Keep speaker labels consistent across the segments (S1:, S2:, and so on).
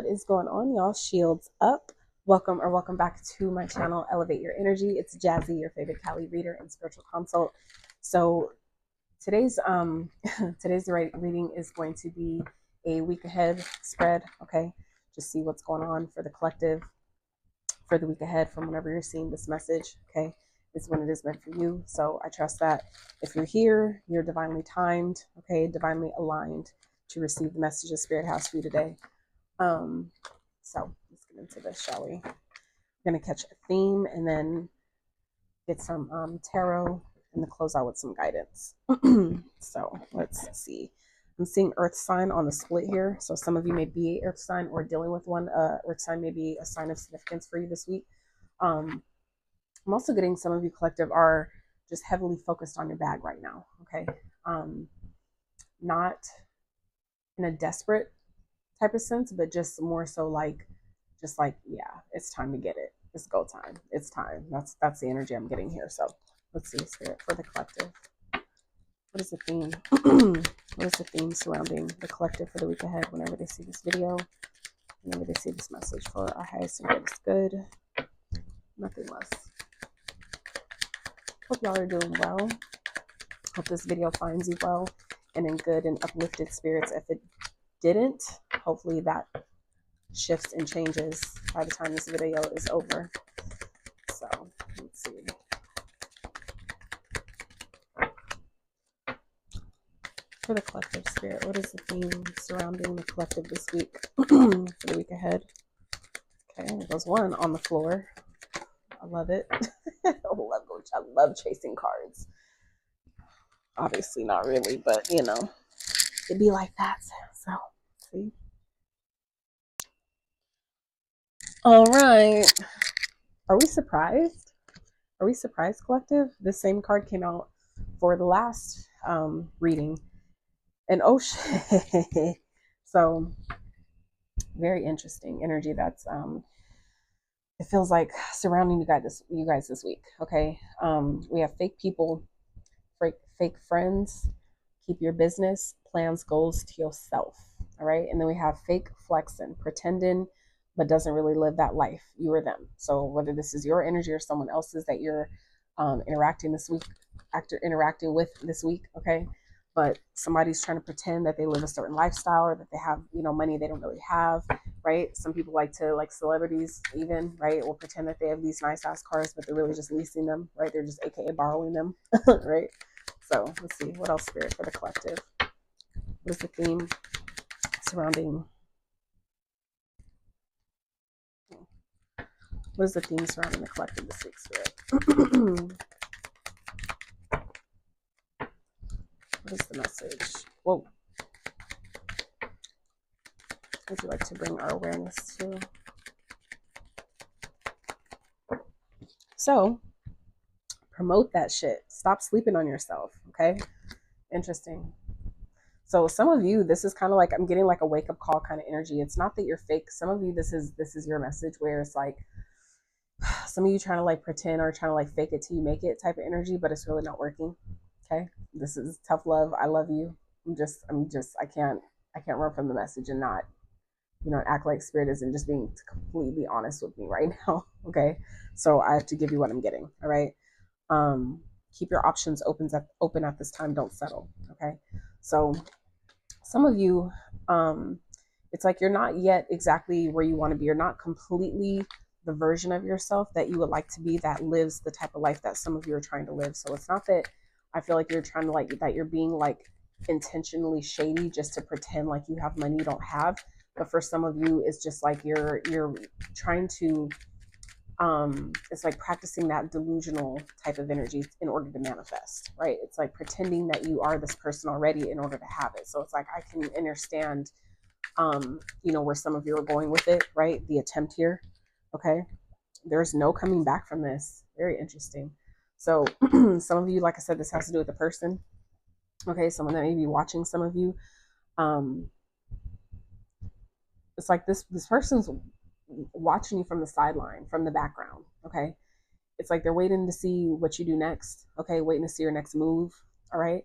S1: is going on, y'all? Shields up. Welcome back to my channel, Elevate Your Energy. It's Jazi, your favorite Cali reader and spiritual consult. So today's today's reading is going to be a week ahead spread. Okay, just see what's going on for the collective for the week ahead from whenever you're seeing this message. Okay, is when it is meant for you. So I trust that if you're here, you're divinely timed. Okay, divinely aligned to receive the message of Spirit has for you today. So let's get into this, shall we? We're gonna catch a theme and then get some tarot and then close out with some guidance. So let's see. I'm seeing earth sign on the split here. So some of you may be earth sign or dealing with one. Earth sign may be a sign of significance for you this week. I'm also getting some of you collective are just heavily focused on your bag right now. Okay. Not in a desperate type of sense, but just more so just like, yeah, it's time to get it. It's go time. It's time. That's the energy I'm getting here. So let's see, Spirit, for the collective. What is the theme? What is the theme surrounding the collective for the week ahead whenever they see this video, whenever they see this message for our highest and greatest good? Nothing less. Hope y'all are doing well. Hope this video finds you well and in good and uplifted spirits. If it didn't, hopefully that shifts and changes by the time this video is over. So let's see. For the collective, Spirit, what is the theme surrounding the collective this week for the week ahead? Okay, there goes one on the floor. I love it. I love chasing cards. Obviously not really, but you know, it'd be like that. So see. All right. Are we surprised? Are we surprised, collective? This same card came out for the last reading. And oh shit. So very interesting energy that's it feels like surrounding you guys this week. Okay. We have fake people, fake friends, keep your business, plans, goals to yourself. All right. And then we have fake flexing, pretending, but doesn't really live that life. You or them. So whether this is your energy or someone else's that you're interacting with this week, okay? But somebody's trying to pretend that they live a certain lifestyle or that they have, money they don't really have, right? Some people like celebrities even, right? Will pretend that they have these nice ass cars, but they're really just leasing them, right? They're just AKA borrowing them, right? So let's see, what else, Spirit, for the collective? What is the theme surrounding? What is the theme surrounding the collective this week, Spirit? What is the message? Whoa. Would you like to bring our awareness to? So, promote that shit. Stop sleeping on yourself, okay? Interesting. So some of you, this is kind of like, I'm getting like a wake-up call kind of energy. It's not that you're fake. Some of you, this is your message where it's like, some of you trying to like pretend or trying to like fake it till you make it type of energy, but it's really not working. Okay. This is tough love. I love you. I can't run from the message and not, act like Spirit isn't just being completely honest with me right now. Okay. So I have to give you what I'm getting. All right. Keep your options open at this time. Don't settle. Okay. So some of you, it's like you're not yet exactly where you want to be. You're not completely the version of yourself that you would like to be that lives the type of life that some of you are trying to live. So it's not that I feel like you're trying to that you're being like intentionally shady just to pretend like you have money you don't have. But for some of you, it's just like you're trying to, it's like practicing that delusional type of energy in order to manifest, right? It's like pretending that you are this person already in order to have it. So it's like, I can understand, where some of you are going with it, right? The attempt here. Okay. There's no coming back from this. Very interesting. So some of you, like I said, this has to do with the person. Okay. Someone that may be watching some of you. It's like this person's watching you from the sideline, from the background. Okay. It's like they're waiting to see what you do next. Okay. Waiting to see your next move. All right.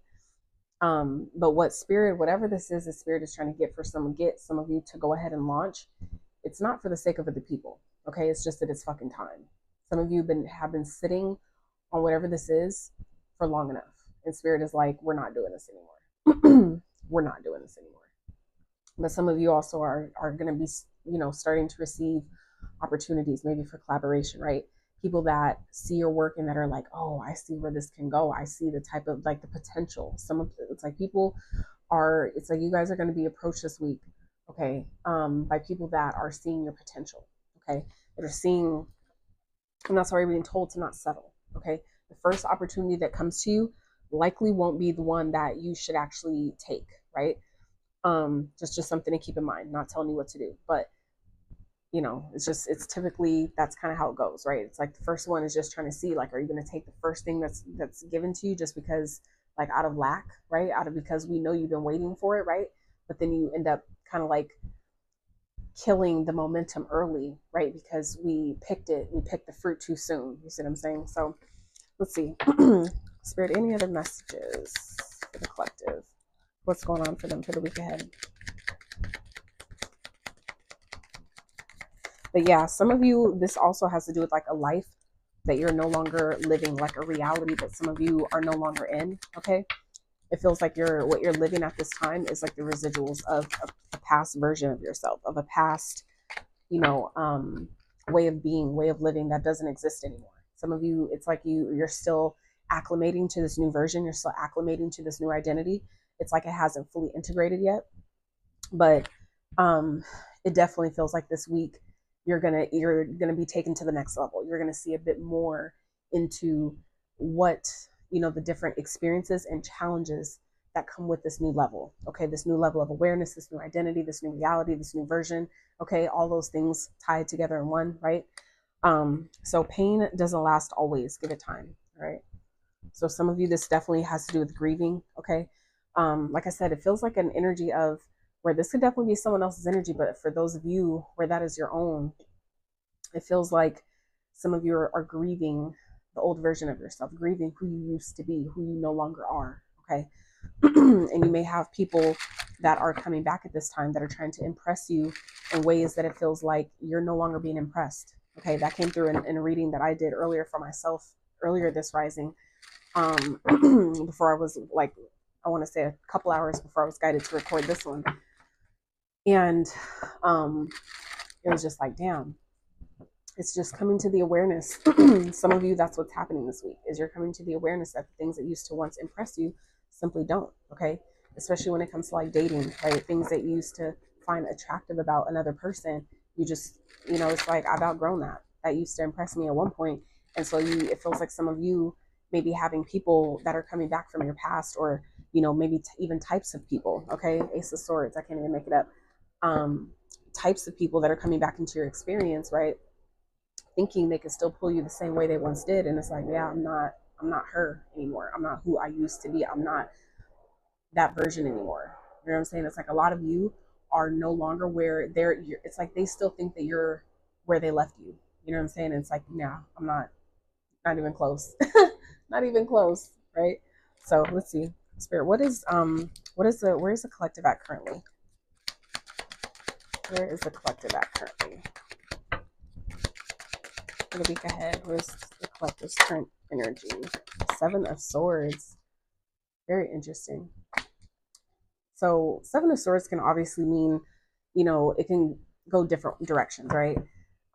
S1: But what Spirit, whatever this is, the Spirit is trying to get some of you to go ahead and launch it's not for the sake of other people. Okay, it's just that it's fucking time. Some of you have been sitting on whatever this is for long enough, and spirit is like, we're not doing this anymore. We're not doing this anymore. But some of you also are going to be, you know, starting to receive opportunities, maybe for collaboration, right? People that see your work and that are like, oh, I see where this can go. I see the type of, like, the potential. Some of it's like people are, it's like you guys are going to be approached this week, okay, by people that are seeing your potential, okay, that are seeing, and that's why you're being told to not settle, okay? The first opportunity that comes to you likely won't be the one that you should actually take, right? Just something to keep in mind, not telling you what to do, but you know, it's typically, that's kind of how it goes, right? It's like the first one is just trying to see, like, are you going to take the first thing that's given to you just because, like, out of lack, right? Out of, because we know you've been waiting for it, right? But then you end up kind of like killing the momentum early, right? Because we picked the fruit too soon. You see what I'm saying? So let's see. Spirit, any other messages for the collective? What's going on for them for the week ahead? But yeah, some of you, this also has to do with like a life that you're no longer living, like a reality that some of you are no longer in, okay? It feels like what you're living at this time is like the residuals of a past version of yourself, of a past, you know, way of being, way of living that doesn't exist anymore. Some of you, it's like you're still acclimating to this new version. You're still acclimating to this new identity. It's like it hasn't fully integrated yet, but it definitely feels like this week you're gonna be taken to the next level. You're gonna see a bit more into what, you know, the different experiences and challenges that come with this new level. Okay, this new level of awareness, this new identity, this new reality, this new version. Okay, all those things tied together in one, right? So pain doesn't last always. Give it time, right? So some of you, this definitely has to do with grieving. Okay, like I said, it feels like an energy of where this could definitely be someone else's energy, but for those of you where that is your own, it feels like some of you are grieving the old version of yourself, grieving who you used to be, who you no longer are. Okay. And you may have people that are coming back at this time that are trying to impress you in ways that it feels like you're no longer being impressed. Okay. That came through in a reading that I did earlier for myself, earlier this rising, before I was like, I want to say a couple hours before I was guided to record this one. And it was just like, damn, it's just coming to the awareness. Some of you, that's what's happening this week, is you're coming to the awareness that the things that used to once impress you simply don't. Okay, especially when it comes to like dating, right? Things that you used to find attractive about another person, you just, you know, it's like, I've outgrown that used to impress me at one point. And so it feels like some of you may be having people that are coming back from your past, or, you know, maybe even types of people. Okay, Ace of Swords, I can't even make it up. Types of people that are coming back into your experience, right? Thinking they can still pull you the same way they once did. And it's like, yeah, I'm not her anymore. I'm not who I used to be. I'm not that version anymore. You know what I'm saying? It's like a lot of you are no longer where it's like they still think that you're where they left you. You know what I'm saying? And it's like, nah, I'm not even close. Not even close, right? So let's see. Spirit, where's the collective at currently? Where is the collective at currently? For the week ahead, where's the collective's current energy? 7 of Swords. Very interesting. So 7 of Swords can obviously mean, you know, it can go different directions, right?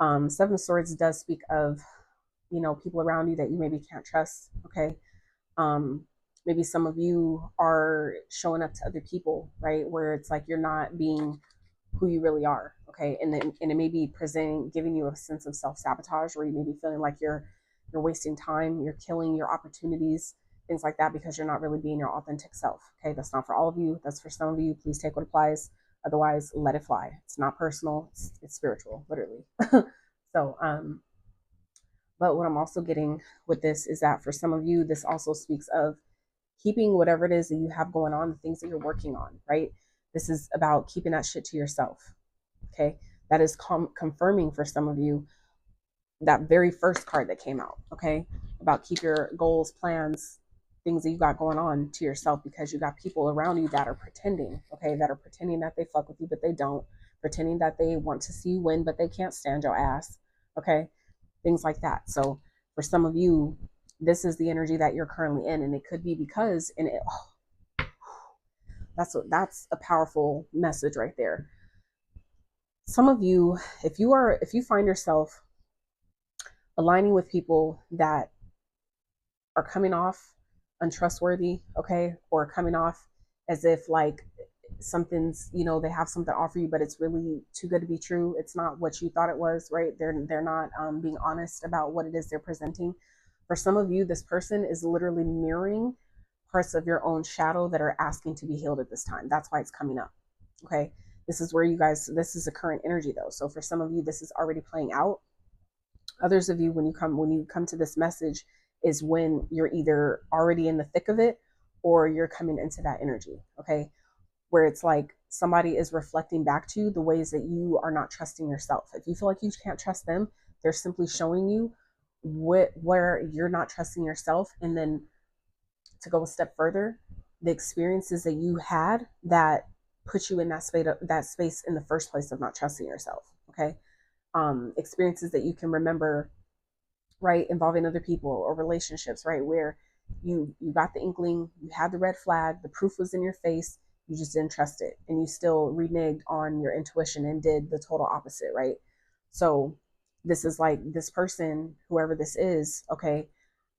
S1: 7 of Swords does speak of, you know, people around you that you maybe can't trust. Okay. Maybe some of you are showing up to other people, right? Where it's like you're not being who you really are. Okay. And it may be giving you a sense of self-sabotage, where you may be feeling like you're wasting time, you're killing your opportunities, things like that, because you're not really being your authentic self. Okay. That's not for all of you. That's for some of you. Please take what applies. Otherwise, let it fly. It's not personal. It's spiritual, literally. So, but what I'm also getting with this is that for some of you, this also speaks of keeping whatever it is that you have going on, the things that you're working on, right? This is about keeping that shit to yourself. Okay. That is confirming for some of you that very first card that came out. Okay. About keep your goals, plans, things that you got going on to yourself, because you got people around you that are pretending, okay, that are pretending that they fuck with you, but they don't. pretending that they want to see you win, but they can't stand your ass. Okay, things like that. So for some of you, this is the energy that you're currently in, and it could be because, and it, oh, that's a powerful message right there. Some of you, if you find yourself aligning with people that are coming off untrustworthy, okay, or coming off as if like something's, they have something to offer you, but it's really too good to be true. It's not what you thought it was, right? They're not being honest about what it is they're presenting. For some of you, this person is literally mirroring parts of your own shadow that are asking to be healed at this time. That's why it's coming up. Okay. This is where you guys, this is a current energy though. So for some of you, this is already playing out. Others of you, when you come to this message, is when you're either already in the thick of it or you're coming into that energy. Okay. Where it's like somebody is reflecting back to you the ways that you are not trusting yourself. If you feel like you can't trust them, they're simply showing you where you're not trusting yourself. And then to go a step further, the experiences that you had that put you in that space in the first place of not trusting yourself. Okay. Experiences that you can remember, right, involving other people or relationships, right, where you got the inkling, you had the red flag, the proof was in your face, you just didn't trust it, and you still reneged on your intuition and did the total opposite, right? So this is like this person, whoever this is, okay,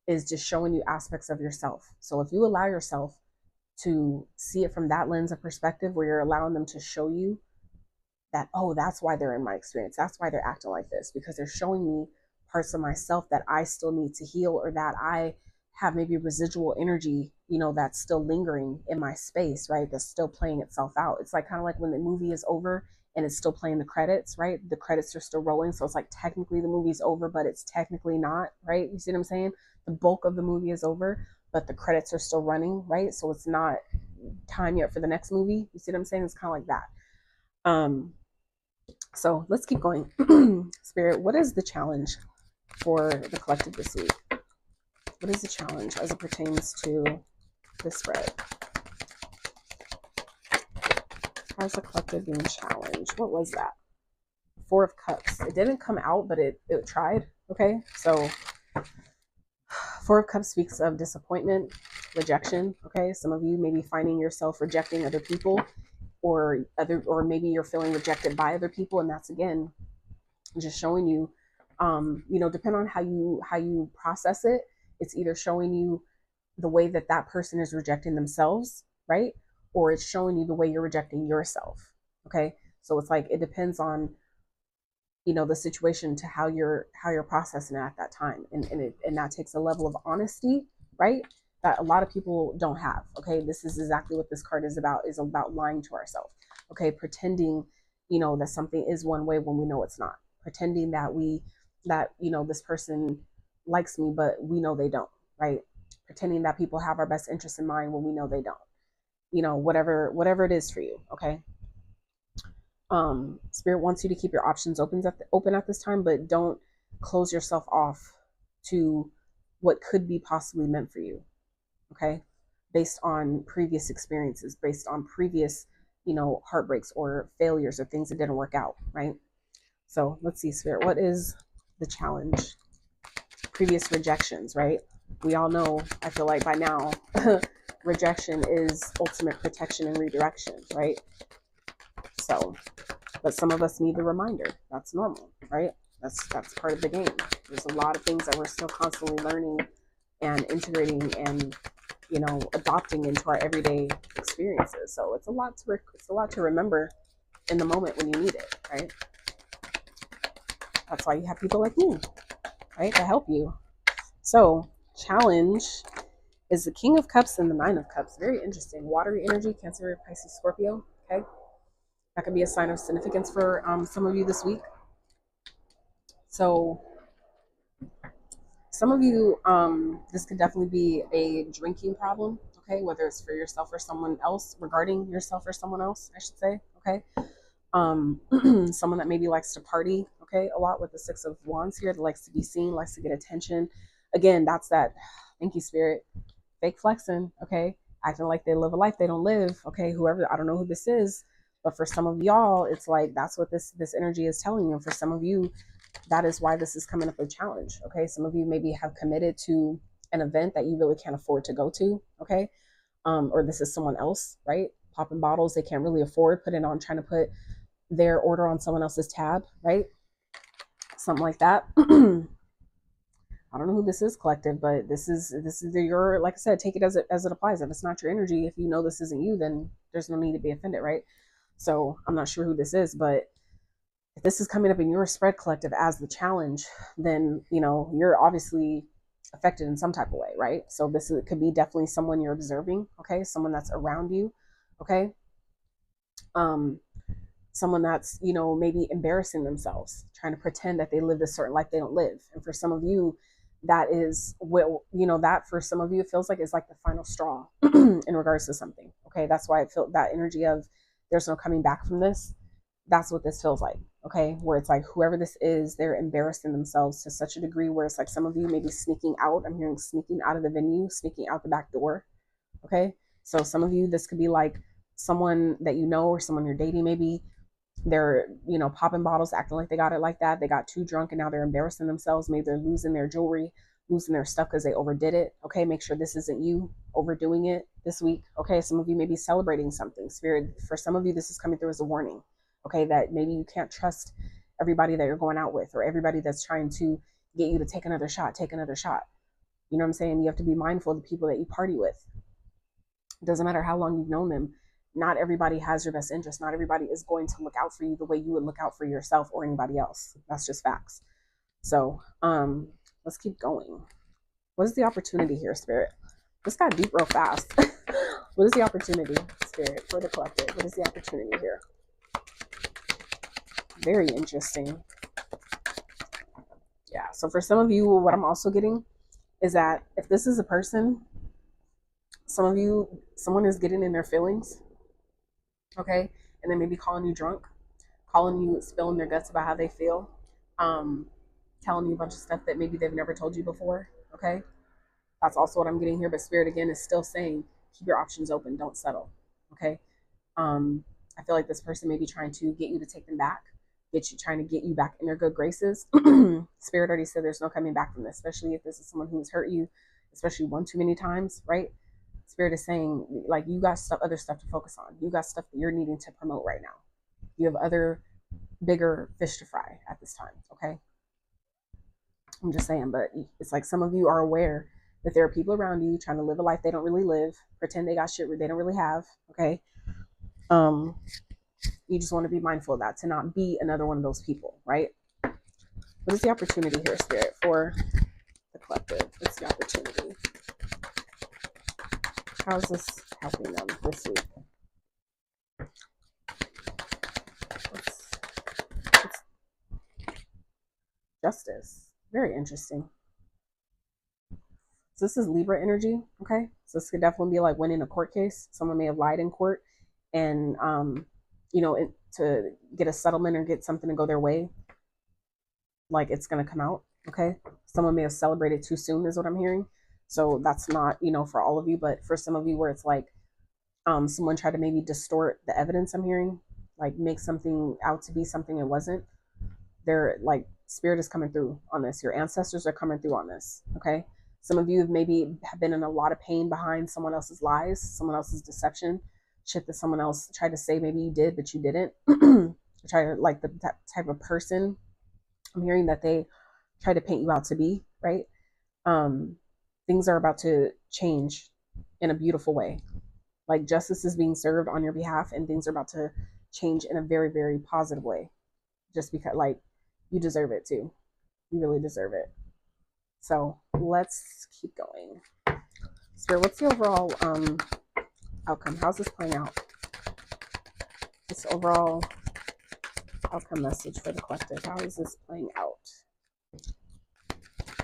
S1: is just showing you aspects of yourself. So if you allow yourself to see it from that lens of perspective, where you're allowing them to show you that, oh, that's why they're in my experience, that's why they're acting like this, because they're showing me parts of myself that I still need to heal, or that I have maybe residual energy, that's still lingering in my space, right? That's still playing itself out. It's like kind of like when the movie is over and it's still playing the credits, right? The credits are still rolling. So it's like technically the movie's over, but it's technically not, right? You see what I'm saying? The bulk of the movie is over, but the credits are still running, right? So it's not time yet for the next movie. You see what I'm saying? It's kind of like that. So let's keep going. Spirit, what is the challenge for the collective this week? What is the challenge as it pertains to this spread? How's the collective being challenged? What was that? Four of Cups. It didn't come out, but it tried. Okay, so Four of Cups speaks of disappointment, rejection. Okay, some of you may be finding yourself rejecting other people, or maybe you're feeling rejected by other people, and that's again just showing you, depending on how you process it, it's either showing you the way that person is rejecting themselves, right? Or it's showing you the way you're rejecting yourself. Okay. So it's like, it depends on, the situation to how you're processing it at that time. And that takes a level of honesty, right? That a lot of people don't have. Okay. This is exactly what this card is about lying to ourselves. Okay. Pretending, that something is one way when we know it's not. Pretending that this person likes me, but we know they don't, right? Pretending that people have our best interests in mind when we know they don't. Whatever it is for you, okay? Spirit wants you to keep your options open at this time, but don't close yourself off to what could be possibly meant for you, okay? Based on previous experiences, based on previous, heartbreaks or failures or things that didn't work out, right? So let's see, Spirit, what is the challenge? Previous rejections, right? We all know, I feel like by now, rejection is ultimate protection and redirection, right? So, but some of us need the reminder. That's normal, right? That's part of the game. There's a lot of things that we're still constantly learning and integrating and, adopting into our everyday experiences. So it's a lot to remember in the moment when you need it, right? That's why you have people like me, right, to help you. So challenge is the King of Cups and the Nine of Cups. Very interesting. Watery energy, Cancer, Pisces, Scorpio. Okay, that could be a sign of significance for some of you this week. So some of you, this could definitely be a drinking problem. Okay, whether it's for yourself or someone else, regarding yourself or someone else, I should say. Okay, someone that maybe likes to party. Okay, a lot with the Six of Wands here, that likes to be seen, likes to get attention. Again, that's that. Thank you, Spirit. Fake flexing, okay? Acting like they live a life they don't live, okay? Whoever, I don't know who this is, But for some of y'all, it's like that's what this energy is telling you. And for some of you, that is why this is coming up a challenge. Okay, some of you maybe have committed to an event that you really can't afford to go to. Okay, or this is someone else, right? Popping bottles they can't really afford, put it on, trying to put their order on someone else's tab, right? Something like that. I don't know who this is, collective, but this is your, like I said, take it as it applies. If it's not your energy, if you know this isn't you, then there's no need to be offended, right? So I'm not sure who this is, but if this is coming up in your spread, collective, as the challenge, then you're obviously affected in some type of way, right? So it could be definitely someone you're observing, okay, someone that's around you, okay, someone that's maybe embarrassing themselves, trying to pretend that they live a certain life they don't live. And for some of you, that is what that for some of you it feels like it's like the final straw in regards to something. Okay, that's why I feel that energy of there's no coming back from this. That's what this feels like. Okay, where it's like whoever this is, they're embarrassing themselves to such a degree where it's like some of you may be sneaking out. I'm hearing sneaking out of the venue, sneaking out the back door. Okay, so some of you, this could be like someone that you know or someone you're dating. Maybe they're popping bottles, acting like they got it like that. They got too drunk and now they're embarrassing themselves. Maybe they're losing their jewelry, losing their stuff because they overdid it. Okay, make sure this isn't you overdoing it this week. Okay, some of you may be celebrating something. Spirit, for some of you, this is coming through as a warning. Okay, that maybe you can't trust everybody that you're going out with, or everybody that's trying to get you to take another shot. You know what I'm saying? You have to be mindful of the people that you party with. It doesn't matter how long you've known them. Not everybody has your best interest. Not everybody is going to look out for you the way you would look out for yourself or anybody else. That's just facts. So let's keep going. What is the opportunity here, Spirit? This got deep real fast. What is the opportunity, Spirit, for the collective? What is the opportunity here? Very interesting. Yeah, so for some of you, what I'm also getting is that if this is a person, some of you, someone is getting in their feelings, okay, and then maybe calling you drunk, calling you, spilling their guts about how they feel, telling you a bunch of stuff that maybe they've never told you before, okay? That's also what I'm getting here, but Spirit, again, is still saying, keep your options open, don't settle, okay? I feel like this person may be trying to get you to take them back, trying to get you back in their good graces. Spirit already said there's no coming back from this, especially if this is someone who's hurt you, especially one too many times, right? Spirit is saying, like, you got other stuff to focus on. You got stuff that you're needing to promote right now. You have other bigger fish to fry at this time, okay? I'm just saying, but it's like some of you are aware that there are people around you trying to live a life they don't really live, pretend they got shit they don't really have, okay? You just want to be mindful of that, to not be another one of those people, right? What is the opportunity here, Spirit, for the collective? What's the opportunity? How is this helping them this week? It's justice. Very interesting. So this is Libra energy, okay? So this could definitely be like winning a court case. Someone may have lied in court and, to get a settlement or get something to go their way, like it's going to come out, okay? Someone may have celebrated too soon is what I'm hearing. So that's not, for all of you, but for some of you where it's like someone tried to maybe distort the evidence I'm hearing, like make something out to be something it wasn't. They're like, Spirit is coming through on this. Your ancestors are coming through on this, okay? Some of you have maybe been in a lot of pain behind someone else's lies, someone else's deception, shit that someone else tried to say maybe you did, but you didn't. Try to, like, that type of person I'm hearing that they try to paint you out to be, right? Things are about to change in a beautiful way. Like justice is being served on your behalf and things are about to change in a very, very positive way. Just because, like, you deserve it too. You really deserve it. So let's keep going. Spirit, what's the overall outcome? How's this playing out? This overall outcome message for the collective. How is this playing out?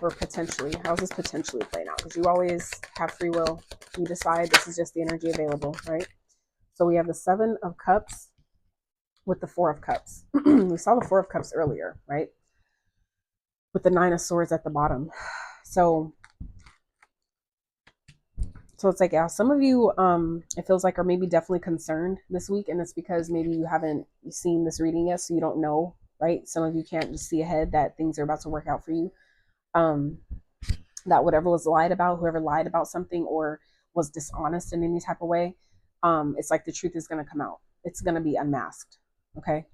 S1: Or potentially, how's this potentially playing out? Because you always have free will. You decide. This is just the energy available, right? So we have the 7 of Cups with the 4 of Cups. We saw the 4 of Cups earlier, right? With the 9 of Swords at the bottom. So So it's like, yeah, some of you, it feels like are maybe definitely concerned this week, and it's because maybe you haven't seen this reading yet, so you don't know, right? Some of you can't just see ahead that things are about to work out for you. That whatever was lied about, whoever lied about something or was dishonest in any type of way, it's like the truth is going to come out. It's going to be unmasked. Okay.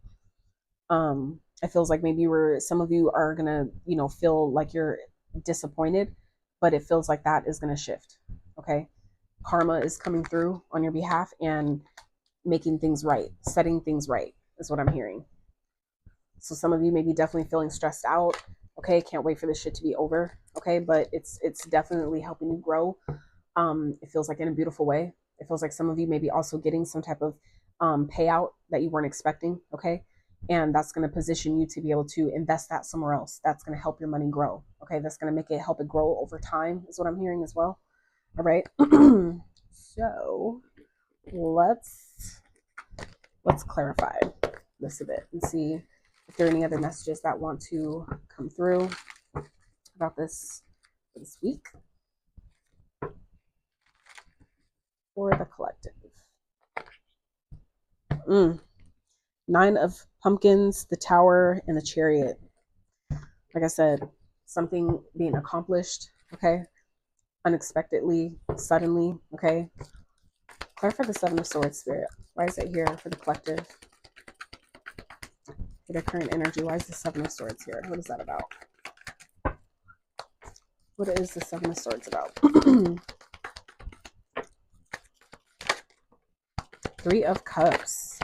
S1: It feels like maybe some of you are going to, feel like you're disappointed, but it feels like that is going to shift. Okay. Karma is coming through on your behalf and making things right, setting things right is what I'm hearing. So some of you may be definitely feeling stressed out. Okay, can't wait for this shit to be over. Okay, but it's definitely helping you grow. It feels like in a beautiful way. It feels like some of you may be also getting some type of payout that you weren't expecting. Okay, and that's going to position you to be able to invest that somewhere else. That's going to help your money grow. Okay, that's going to make it help it grow over time. Is what I'm hearing as well. All right. So let's clarify this a bit and see if there are any other messages that want to come through about this week for the collective. 9 of Pumpkins, the Tower, and the Chariot. Like I said, something being accomplished, okay? Unexpectedly, suddenly, okay? Clarify the 7 of Swords, Spirit. Why is it here for the collective? For their current energy, why is the 7 of Swords here? What is that about? What is the 7 of Swords about? 3 of Cups.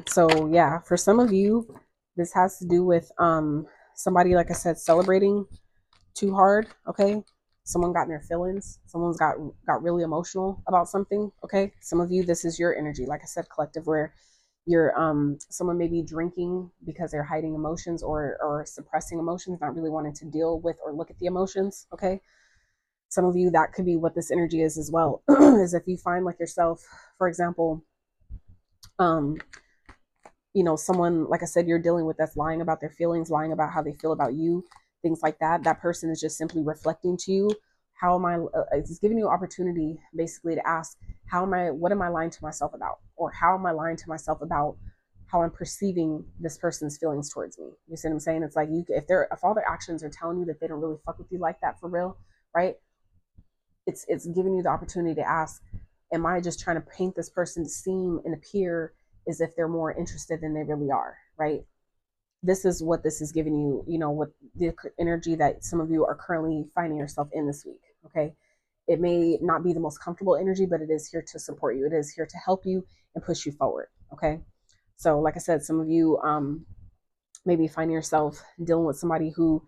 S1: So yeah, for some of you, this has to do with somebody, like I said, celebrating too hard. Okay, someone got in their feelings. Someone's got really emotional about something. Okay, some of you, this is your energy, like I said, collective, where you're someone may be drinking because they're hiding emotions or suppressing emotions, not really wanting to deal with or look at the emotions. Okay, some of you, that could be what this energy is as well. Is if you find like yourself, for example, someone, like I said, you're dealing with, that's lying about their feelings, lying about how they feel about you, things like that. That person is just simply reflecting to you. How am I, it's giving you opportunity basically to ask, what am I lying to myself about? Or how am I lying to myself about how I'm perceiving this person's feelings towards me? You see what I'm saying? It's like, if all their actions are telling you that they don't really fuck with you like that for real, right? It's giving you the opportunity to ask, am I just trying to paint this person to seem and appear as if they're more interested than they really are, right? This is what this is giving you, what the energy that some of you are currently finding yourself in this week, okay? It may not be the most comfortable energy, but it is here to support you. It is here to help you and push you forward, okay? So like I said, some of you maybe finding yourself dealing with somebody who,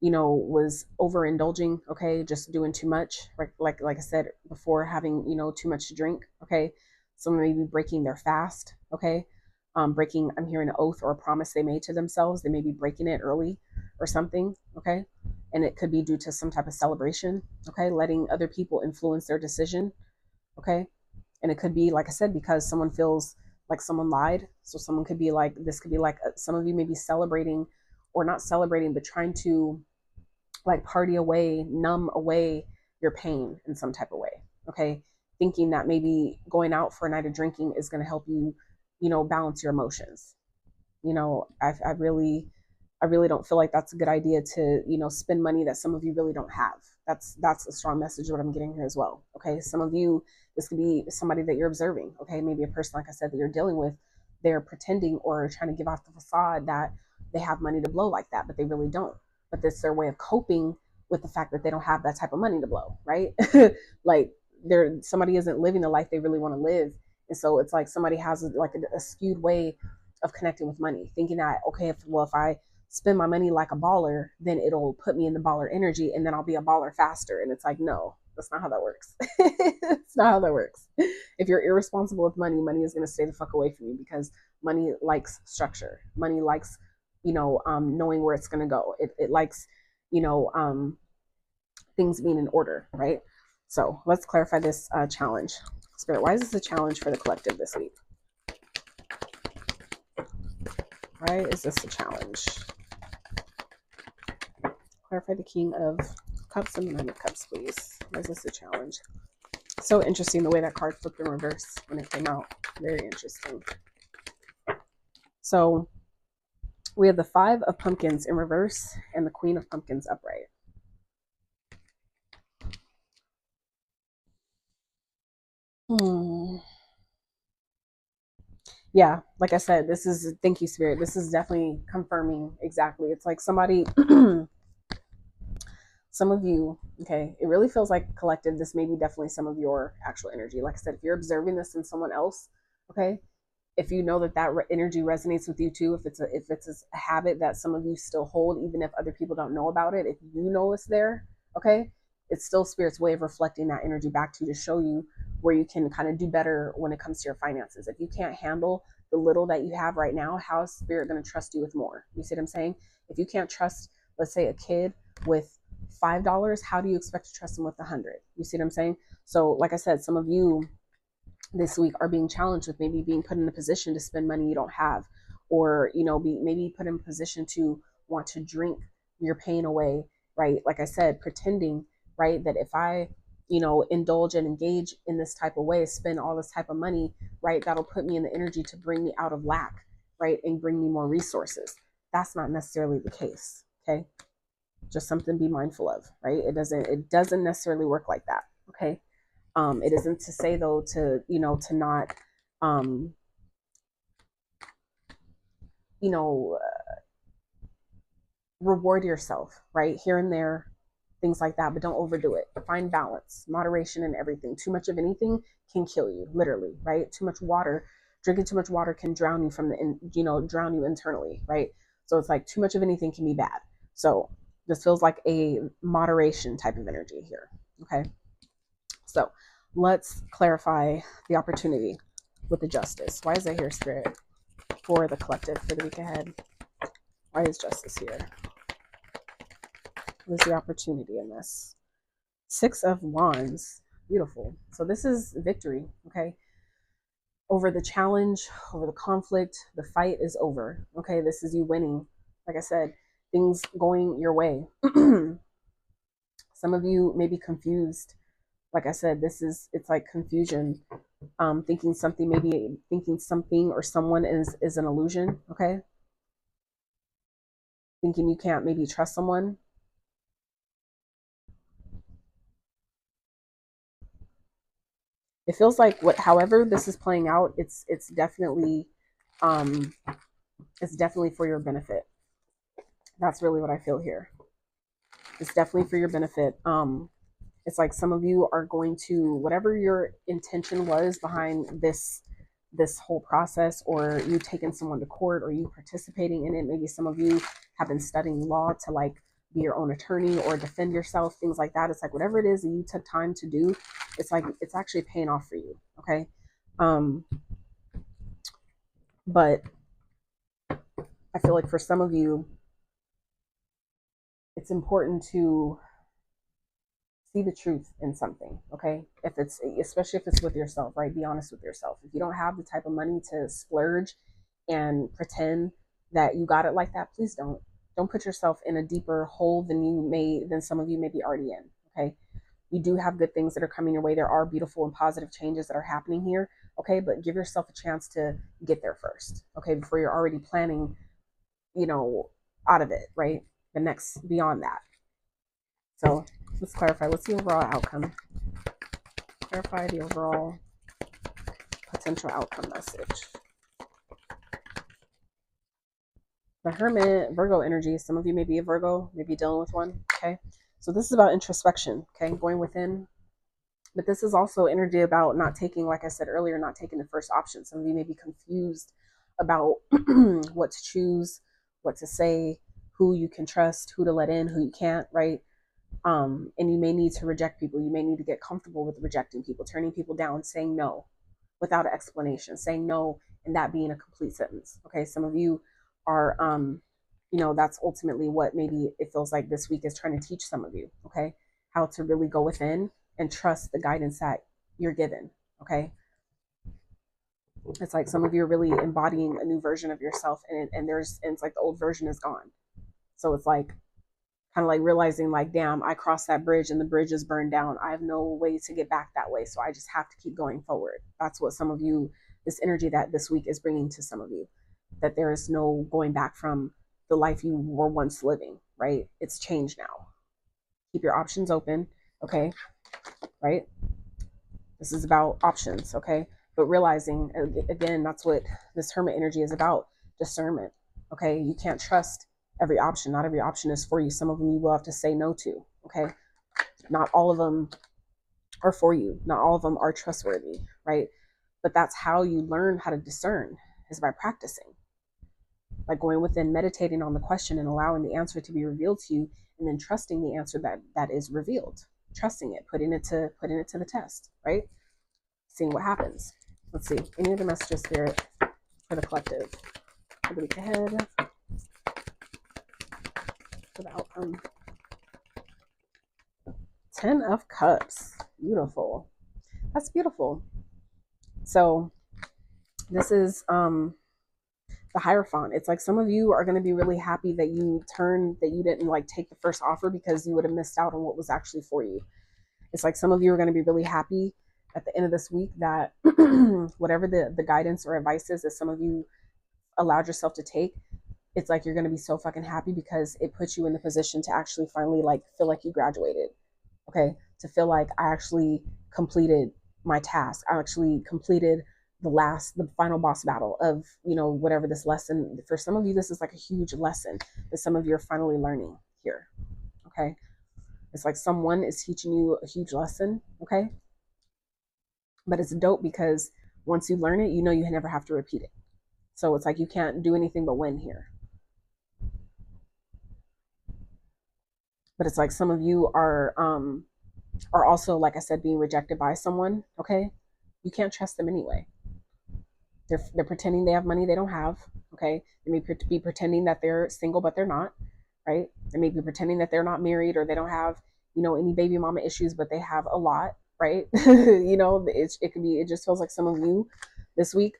S1: was overindulging, okay, just doing too much, like I said before, having, too much to drink, okay? Someone may be breaking their fast, okay? Breaking, I'm hearing an oath or a promise they made to themselves. They may be breaking it early or something, okay? And it could be due to some type of celebration, okay? Letting other people influence their decision, okay? And it could be, like I said, because someone feels like someone lied. So someone could be like, this could be like, some of you may be celebrating, or not celebrating, but trying to like party away, numb away your pain in some type of way, okay? Thinking that maybe going out for a night of drinking is going to help you, balance your emotions. I really don't feel like that's a good idea to, spend money that some of you really don't have. That's a strong message what I'm getting here as well. Okay. Some of you, this could be somebody that you're observing. Okay. Maybe a person, like I said, that you're dealing with, they're pretending or trying to give off the facade that they have money to blow like that, but they really don't. But that's their way of coping with the fact that they don't have that type of money to blow, right? Like somebody isn't living the life they really want to live. And so it's like somebody has like a skewed way of connecting with money, thinking that, okay, if I spend my money like a baller, then it'll put me in the baller energy and then I'll be a baller faster. And it's like, no, that's not how that works. It's not how that works. If you're irresponsible with money, money is going to stay the fuck away from you, because money likes structure. Money likes, knowing where it's going to go. It likes, things being in order, right? So let's clarify this challenge. Spirit, why is this a challenge for the collective this week? Why is this a challenge? Clarify the King of Cups and the Nine of Cups, please. Why is this a challenge? So interesting the way that card flipped in reverse when it came out. Very interesting. So we have the 5 of Pumpkins in reverse and the Queen of Pumpkins upright. Yeah, like I said, this is, thank you, Spirit. This is definitely confirming exactly. It's like somebody, some of you, okay, it really feels like collective. This may be definitely some of your actual energy. Like I said, if you're observing this in someone else, okay, if you know that energy resonates with you too, if it's a habit that some of you still hold, even if other people don't know about it, if you know it's there, okay, it's still Spirit's way of reflecting that energy back to you to show you where you can kind of do better when it comes to your finances. If you can't handle the little that you have right now, how is Spirit going to trust you with more? You see what I'm saying? If you can't trust, let's say, a kid with $5, how do you expect to trust them with 100? You see what I'm saying? So, like I said, some of you this week are being challenged with maybe being put in a position to spend money you don't have, or maybe put in a position to want to drink your pain away, right? Like I said, pretending, right, that if I indulge and engage in this type of way, spend all this type of money, right, that'll put me in the energy to bring me out of lack, right, and bring me more resources. That's not necessarily the case. Okay, just something to be mindful of, right? It doesn't necessarily work like that. Okay. It isn't to say though to not um, you know reward yourself, right, here and there, things like that, but don't overdo it. Find balance, moderation in everything. Too much of anything can kill you, literally, right? Too much water, drinking too much water can drown you drown you internally, right? So it's like too much of anything can be bad. So this feels like a moderation type of energy here. Okay, so let's clarify the opportunity with the justice. Why is that here, Spirit, for the collective for the week ahead? Why is justice here? What is the opportunity in this? 6 of Wands. Beautiful. So this is victory, okay? Over the challenge, over the conflict, the fight is over. Okay, this is you winning. Like I said, things going your way. Some of you may be confused. Like I said, it's like confusion. Thinking something or someone is an illusion, okay? Thinking you can't maybe trust someone. It feels like however this is playing out, it's definitely for your benefit. That's really what I feel here. It's definitely for your benefit. It's like some of you are going to, whatever your intention was behind this whole process, or you taking someone to court, or you participating in it. Maybe some of you have been studying law to like be your own attorney or defend yourself, things like that. It's like whatever it is that you took time to do, it's like it's actually paying off for you. Okay. But I feel like for some of you, it's important to see the truth in something. Okay, especially if it's with yourself, right? Be honest with yourself. If you don't have the type of money to splurge and pretend that you got it like that, please don't put yourself in a deeper hole than some of you may be already in. Okay, you do have good things that are coming your way. There are beautiful and positive changes that are happening here. Okay, but give yourself a chance to get there first. Okay, before you're already planning, out of it, right? The next beyond that. So let's clarify. What's the overall outcome? Clarify the overall potential outcome message. The Hermit, Virgo energy. Some of you may be a Virgo, maybe dealing with one. Okay. So this is about introspection. Okay. Going within. But this is also energy about not taking, like I said earlier, not taking the first option. Some of you may be confused about what to choose, what to say, who you can trust, who to let in, who you can't, right? And you may need to reject people. You may need to get comfortable with rejecting people, turning people down, saying no without an explanation, saying no, and that being a complete sentence. Okay, some of you are, that's ultimately what maybe it feels like this week is trying to teach some of you. Okay, how to really go within and trust the guidance that you're given. Okay, it's like some of you are really embodying a new version of yourself, and it's like the old version is gone. So it's like kind of like realizing like, damn, I crossed that bridge and the bridge is burned down. I have no way to get back that way. So I just have to keep going forward. That's what some of you, this energy that this week is bringing to some of you, that there is no going back from the life you were once living, right? It's changed now. Keep your options open, okay? Right? This is about options, okay? But realizing, again, that's what this hermit energy is about, discernment, okay? You can't trust every option. Not every option is for you. Some of them you will have to say no to, okay? Not all of them are for you. Not all of them are trustworthy, right? But that's how you learn how to discern, is by practicing, by going within, meditating on the question and allowing the answer to be revealed to you, and then trusting the answer that is revealed, trusting it, putting it to the test, right? Seeing what happens. Let's see, any other messages, Spirit, for the collective for the week ahead, for the outcome. 10 of Cups. Beautiful. That's beautiful. So this is the Hierophant. It's like some of you are going to be really happy that you didn't like take the first offer, because you would have missed out on what was actually for you. It's like some of you are going to be really happy at the end of this week that whatever the guidance or advice is that some of you allowed yourself to take, it's like you're going to be so fucking happy because it puts you in the position to actually finally like feel like you graduated. Okay, to feel like I actually completed my task. I actually completed the final boss battle of, whatever this lesson. For some of you, this is like a huge lesson that some of you are finally learning here. Okay, it's like someone is teaching you a huge lesson. Okay, but it's dope because once you learn it, you never have to repeat it. So it's like you can't do anything but win here. But it's like some of you are also, like I said, being rejected by someone. Okay, you can't trust them anyway. They're pretending they have money they don't have. Okay, they may be pretending that they're single but they're not. Right? They may be pretending that they're not married, or they don't have any baby mama issues, but they have a lot. Right? It just feels like some of you this week,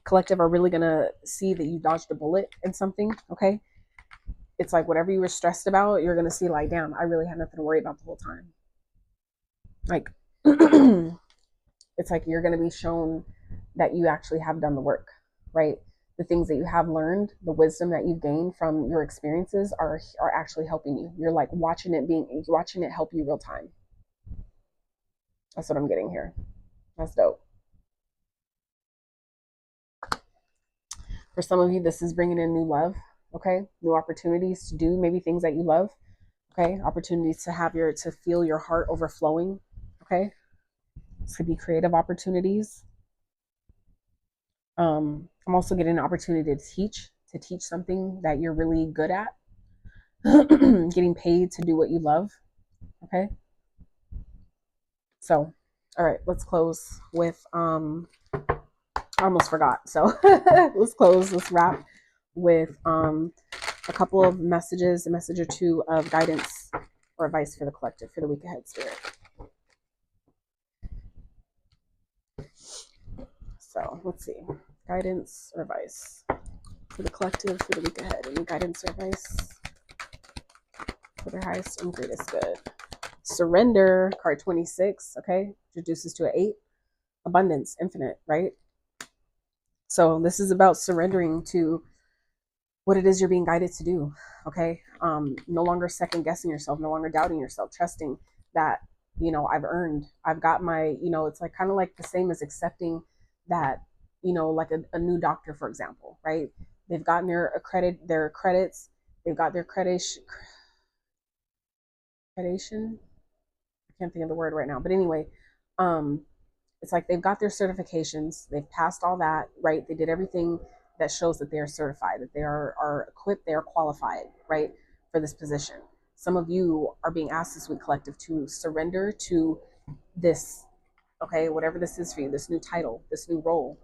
S1: collective, are really gonna see that you dodged a bullet in something. Okay, it's like whatever you were stressed about, you're gonna see like, damn, I really had nothing to worry about the whole time. Like it's like you're gonna be shown that you actually have done the work, right? The things that you have learned, the wisdom that you've gained from your experiences are actually helping you. You're like watching it help you real time. That's what I'm getting here. That's dope. For some of you, this is bringing in new love, okay? New opportunities to do maybe things that you love, okay? Opportunities to feel your heart overflowing, okay? This could be creative opportunities. I'm also getting an opportunity to teach something that you're really good at. Getting paid to do what you love, okay? So, all right, let's close with I almost forgot. So let's wrap with a couple of messages, a message or two of guidance or advice for the collective for the week ahead, Spirit. So let's see, guidance or advice for the collective for the week ahead. Any guidance or advice for their highest and greatest good? Surrender, card 26, okay, introduces to an 8. Abundance, infinite, right? So this is about surrendering to what it is you're being guided to do, okay? No longer second guessing yourself, no longer doubting yourself, trusting that, I've got my, it's like kind of like the same as accepting that, like a new doctor, for example, right? They've gotten their credits, they've got their accreditation. I can't think of the word right now, but anyway, it's like they've got their certifications, they've passed all that, right? They did everything that shows that they are certified, that they are equipped, they are qualified, right, for this position. Some of you are being asked this week, collective, to surrender to this, okay, whatever this is for you, this new title, this new role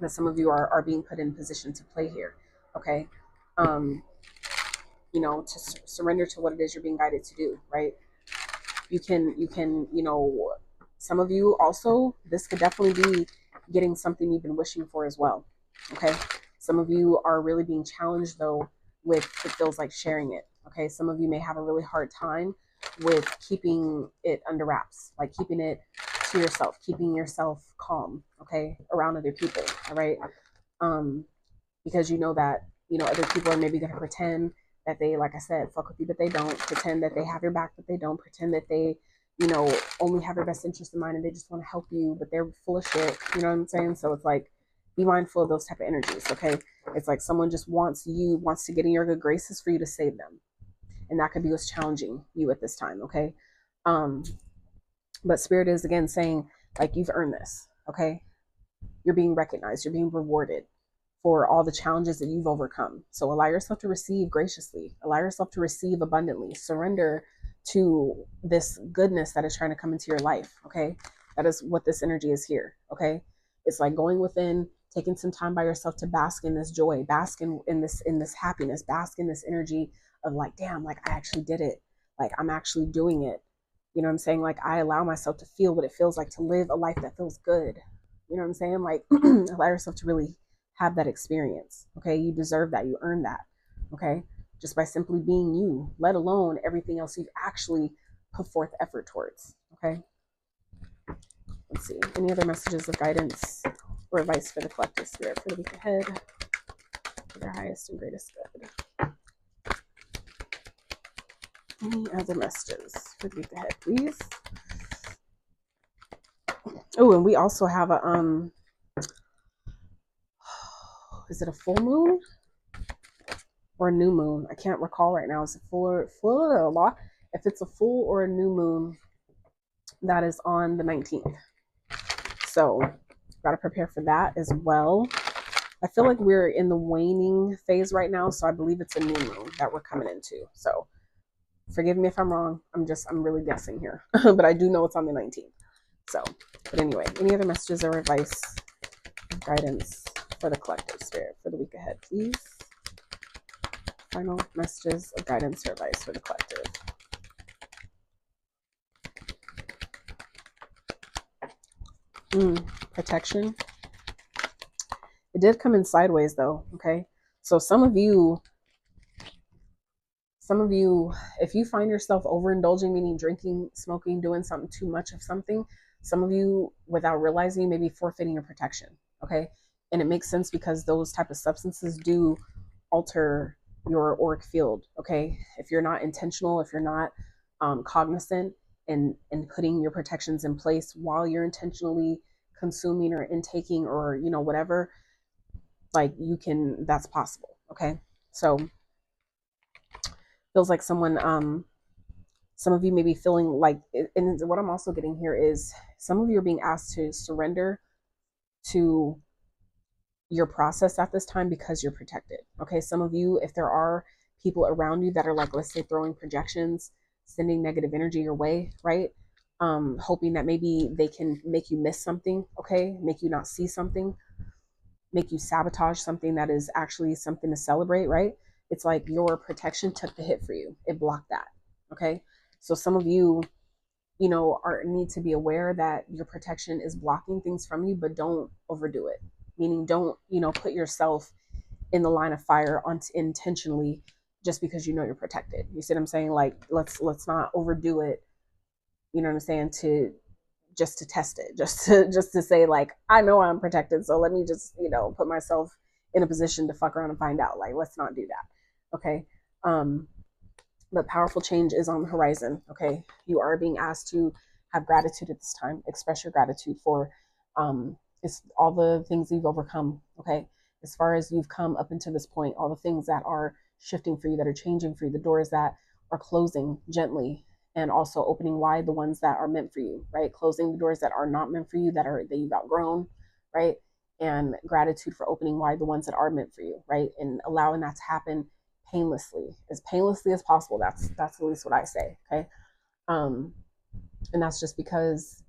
S1: that some of you are being put in position to play here, okay? To surrender to what it is you're being guided to do, right? You can, some of you also, this could definitely be getting something you've been wishing for as well, okay? Some of you are really being challenged, though, with, it feels like, sharing it, Okay, some of you may have a really hard time with keeping it under wraps, like keeping it to yourself, keeping yourself calm, okay, around other people, all right? Because you know that, you know, other people are maybe going to pretend that they, like I said, fuck with you, but they don't. Pretend that they have your back, but they don't. Pretend that they, you know, only have your best interest in mind and they just want to help you, but they're full of shit. You know what I'm saying? So it's like, be mindful of those type of energies, okay? It's like someone just wants to get in your good graces for you to save them. And that could be what's challenging you at this time, okay? But Spirit is, again, saying, like, you've earned this, okay? You're being recognized. You're being rewarded for all the challenges that you've overcome. So allow yourself to receive graciously. Allow yourself to receive abundantly. Surrender to this goodness that is trying to come into your life, okay? That is what this energy is here, okay? It's like going within, taking some time by yourself to bask in this joy, bask in this happiness, bask in this energy of like, damn, like I actually did it. Like I'm actually doing it. You know what I'm saying? Like I allow myself to feel what it feels like to live a life that feels good. You know what I'm saying? Like allow yourself to really have that experience. Okay, you deserve that. You earn that. Okay, just by simply being you, let alone everything else you've actually put forth effort towards. Okay, let's see. Any other messages of guidance or advice for the collective spirit for the week ahead? For their highest and greatest good. Any other messages for the week ahead, please? Oh, and we also have a is it a full moon or a new moon? I can't recall right now. Is it full or a lot? If it's a full or a new moon, that is on the 19th. So got to prepare for that as well. I feel like we're in the waning phase right now, so I believe it's a new moon that we're coming into. So forgive me if I'm wrong. I'm really guessing here, but I do know it's on the 19th. So, but anyway, any other messages or advice, guidance for the collective spirit for the week ahead, please? Final messages of guidance or advice for the collective. Protection. It did come in sideways though, okay? So some of you, if you find yourself overindulging, meaning drinking, smoking, doing something too much of something, some of you, without realizing, you may be forfeiting your protection, okay? And it makes sense because those type of substances do alter your auric field, okay? If you're not intentional, if you're not cognizant and putting your protections in place while you're intentionally consuming or intaking or, you know, whatever, like you can, that's possible, okay? So feels like someone, some of you may be feeling like, and what I'm also getting here is some of you are being asked to surrender to your process at this time because you're protected, okay? Some of you, if there are people around you that are like, let's say throwing projections, sending negative energy your way, right? Hoping that maybe they can make you miss something, okay? Make you not see something, make you sabotage something that is actually something to celebrate, right? It's like your protection took the hit for you. It blocked that, okay? So some of you, you know, need to be aware that your protection is blocking things from you, but don't overdo it. Meaning don't, you know, put yourself in the line of fire intentionally just because you know you're protected. You see what I'm saying? Like let's not overdo it. You know what I'm saying? Just to test it, just to say like, I know I'm protected, so let me just, you know, put myself in a position to fuck around and find out. Like, let's not do that. Okay. But powerful change is on the horizon. Okay. You are being asked to have gratitude at this time. Express your gratitude for it's all the things you've overcome. Okay. As far as you've come up into this point, all the things that are shifting for you, that are changing for you, the doors that are closing gently and also opening wide the ones that are meant for you, right? Closing the doors that are not meant for you, that you've outgrown, right? And gratitude for opening wide the ones that are meant for you, right? And allowing that to happen painlessly as possible. That's at least what I say, okay? And that's just because,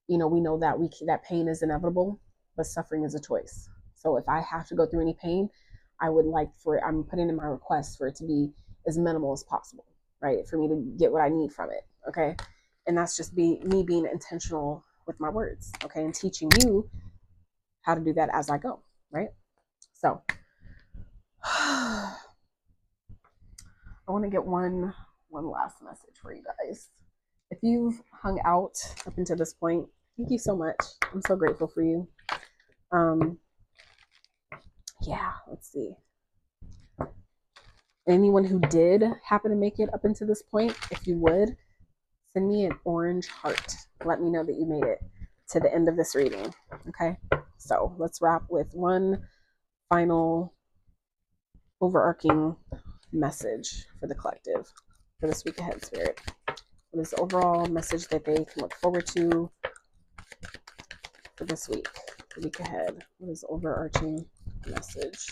S1: you know, we know that that pain is inevitable, but suffering is a choice. So if I have to go through any pain, I'm putting in my request for it to be as minimal as possible, right? For me to get what I need from it, okay? And that's just me being intentional with my words, okay? And teaching you how to do that as I go, right? So, I want to get one last message for you guys. If you've hung out up until this point, thank you so much. I'm so grateful for you. Yeah, let's see. Anyone who did happen to make it up until this point, if you would, send me an orange heart. Let me know that you made it to the end of this reading. Okay, so let's wrap with one final overarching message for the collective for this week ahead, Spirit. What is the overall message that they can look forward to for this week, the week ahead? What is the overarching message?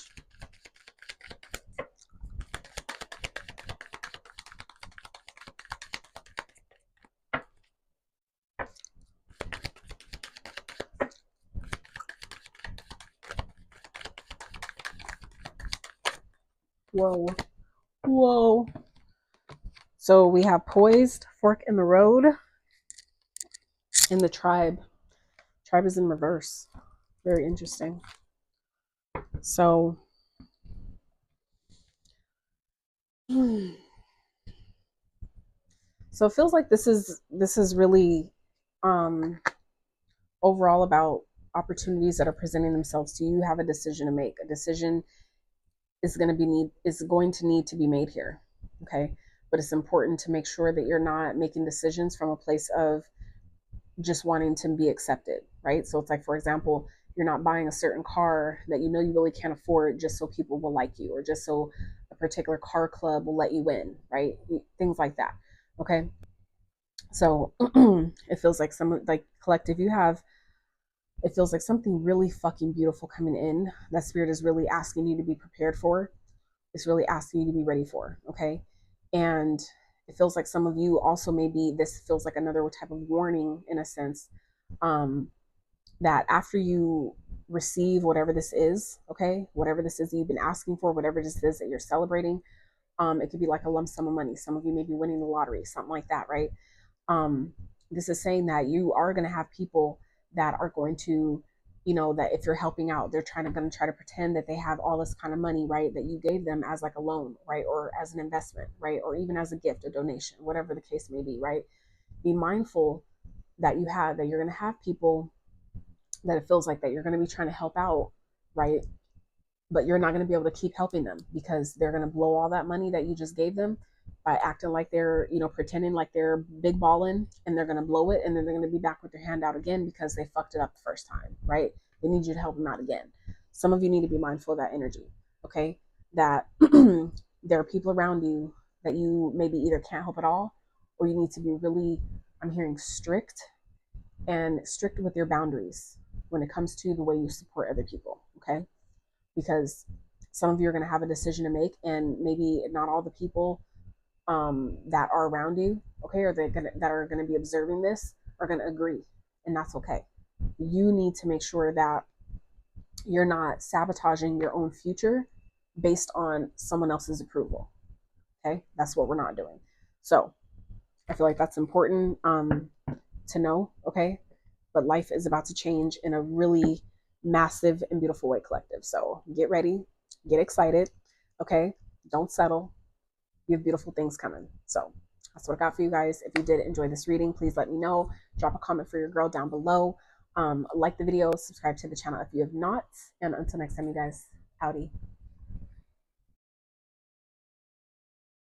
S1: Whoa. So we have poised, fork in the road, and the tribe. Tribe is in reverse. Very interesting. So it feels like this is really overall about opportunities that are presenting themselves to you. You have a decision to make. A decision is going to need to be made here. Okay, but it's important to make sure that you're not making decisions from a place of just wanting to be accepted, right? So it's like, for example, you're not buying a certain car that you know you really can't afford just so people will like you, or just so a particular car club will let you in, right? Things like that. Okay, so it feels like some, like, collective, it feels like something really fucking beautiful coming in that Spirit is really asking you to be prepared for. It's really asking you to be ready for. Okay, and it feels like some of you also, maybe this feels like another type of warning in a sense, that after you receive whatever this is, okay, whatever this is that you've been asking for, whatever this is that you're celebrating, it could be like a lump sum of money. Some of you may be winning the lottery, something like that, right? This is saying that you are going to have people that are going to, that if you're helping out, they're going to try to pretend that they have all this kind of money, right, that you gave them as like a loan, right, or as an investment, right, or even as a gift, a donation, whatever the case may be, right? Be mindful that you're going to have people that it feels like that you're going to be trying to help out, right? But you're not going to be able to keep helping them because they're going to blow all that money that you just gave them by acting like they're, pretending like they're big balling, and they're going to blow it, and then they're going to be back with their hand out again because they fucked it up the first time, right? They need you to help them out again. Some of you need to be mindful of that energy, okay? That there are people around you that you maybe either can't help at all, or you need to be really, I'm hearing strict with your boundaries when it comes to the way you support other people, okay? Because some of you are going to have a decision to make, and maybe not all the people that are around you, okay, or that are going to be observing this are going to agree, and that's okay. You need to make sure that you're not sabotaging your own future based on someone else's approval, okay? That's what we're not doing. So I feel like that's important to know, okay? But life is about to change in a really massive and beautiful way, collective. So get ready, get excited, okay? Don't settle. You have beautiful things coming. So that's what I got for you guys. If you did enjoy this reading, please let me know. Drop a comment for your girl down below. Like the video, subscribe to the channel if you have not. And until next time, you guys, howdy.